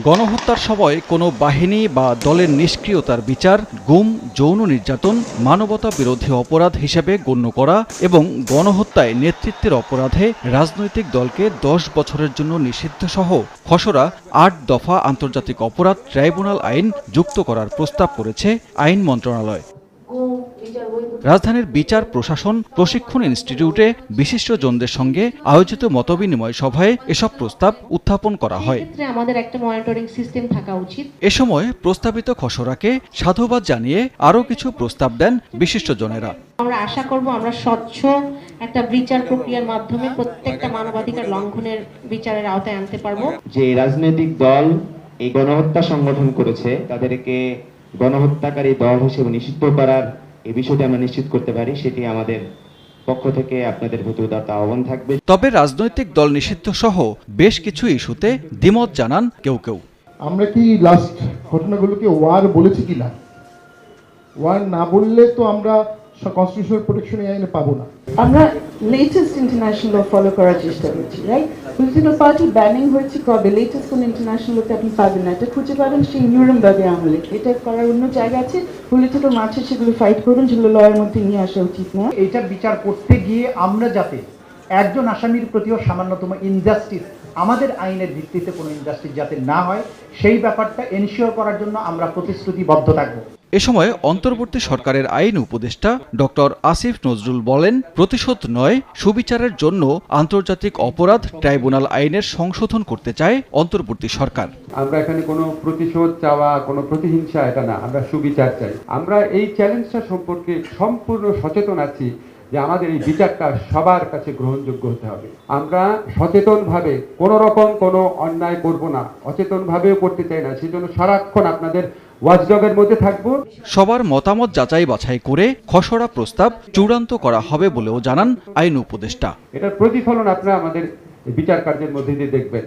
গণহত্যার সময় কোনো বাহিনী বা দলের নিষ্ক্রিয়তার বিচার, গুম, যৌন নির্যাতন মানবতা বিরোধী অপরাধ হিসেবে গণ্য করা এবং গণহত্যায় নেতৃত্বের অপরাধে রাজনৈতিক দলকে 10 বছরের জন্য নিষিদ্ধসহ খসড়া 8 দফা আন্তর্জাতিক অপরাধ ট্রাইব্যুনাল আইন যুক্ত করার প্রস্তাব করেছে আইন মন্ত্রণালয়। রাজধানীর বিচার প্রশাসন প্রশিক্ষণ ইনস্টিটিউটে বিশিষ্টজনদের সঙ্গে আয়োজিত মতবিনিময় সভায় এসব প্রস্তাব উত্থাপন করা হয়। আমাদের একটা মনিটরিং সিস্টেম থাকা উচিত। এ সময় প্রস্তাবিত খসড়াকে সাধুবাদ জানিয়ে আরও কিছু প্রস্তাব দেন বিশিষ্টজনেরা। আমরা আশা করব আমরা স্বচ্ছ একটা বিচার প্রক্রিয়ার মাধ্যমে প্রত্যেকটা মানবাধিকার লঙ্ঘনের বিচারের আওতায় আনতে পারবো। যে রাজনৈতিক দল এই গণহত্যা সংগঠন করেছে তাদেরকে গণহত্যাকারী দল হিসেবে নিষিদ্ধ করার এই বিষয়টি আমরা নিশ্চিত করতে পারি, সেটি আমাদের পক্ষ থেকে আপনাদের প্রতি উদাত্ত আহ্বান থাকবে। তবে রাজনৈতিক দল নিষিদ্ধ সহ বেশ কিছু ইস্যুতে দ্বিমত জানান কেউ কেউ। আমরা কি লাস্ট ঘটনাগুলোকে ওয়ার বলেছি কিনা? ওয়ার না বললে তো আমরা কনস্টিটিউশনাল প্রোটেকশন আইনে পাবো না। আমরা লেটেস্ট ইন্টারন্যাশনাল ল ফলো করার চেষ্টা করছি, রাইট? পলিটিক্যাল পার্টি ব্যানিং হয়েছে কবে? লেটেস্ট কোন ইন্টারন্যাশনাল লতে আপনি পাবেন না, এটা খুঁজে পাবেন সেই নিউরেমবার্গে আমলে। এটা করার অন্য জায়গা আছে, পলিটিক্যাল মাঠে সেগুলো ফাইট করুন, যেগুলো লয়ের মধ্যে নিয়ে আসা উচিত না। এটা বিচার করতে গিয়ে আমরা যাতে একজন আসামির প্রতিও সামান্যতম ইনজাস্টিস, আমাদের আইনের ভিত্তিতে কোনো ইনজাস্টিস যাতে না হয়, সেই ব্যাপারটা এনশিওর করার জন্য আমরা প্রতিশ্রুতিবদ্ধ থাকব। এ সময় অন্তর্বর্তী সরকারের আইন উপদেষ্টা ডক্টর আসিফ নজরুল বলেন, প্রতিশোধ নয়, সুবিচারের জন্য আন্তর্জাতিক অপরাধ ট্রাইব্যুনাল আইনের সংশোধন করতে চায় অন্তর্বর্তী সরকার। আমরা এখানে কোনো প্রতিশোধ চাওয়া, কোনো প্রতিহিংসা এটা না, আমরা সুবিচার চাই। আমরা এই চ্যালেঞ্জটা সম্পর্কে সম্পূর্ণ সচেতন আছি যে আমাদের এই বিচারটা সবার কাছে গ্রহণযোগ্য হতে হবে। আমরা সচেতনভাবে কোনো রকম কোনো অন্যায় করব না, অচেতনভাবেও করতে চাই না, সেজন্য সারাক্ষণ আপনাদের ওয়াচডগের মধ্যে থাকব। সবার মতামত যাচাই বাছাই করে খসড়া প্রস্তাব চূড়ান্ত করা হবে বলেও জানান আইন উপদেষ্টা। এটার প্রতিফলন আপনারা আমাদের বিচার কার্যের মধ্যে দিয়ে দেখবেন।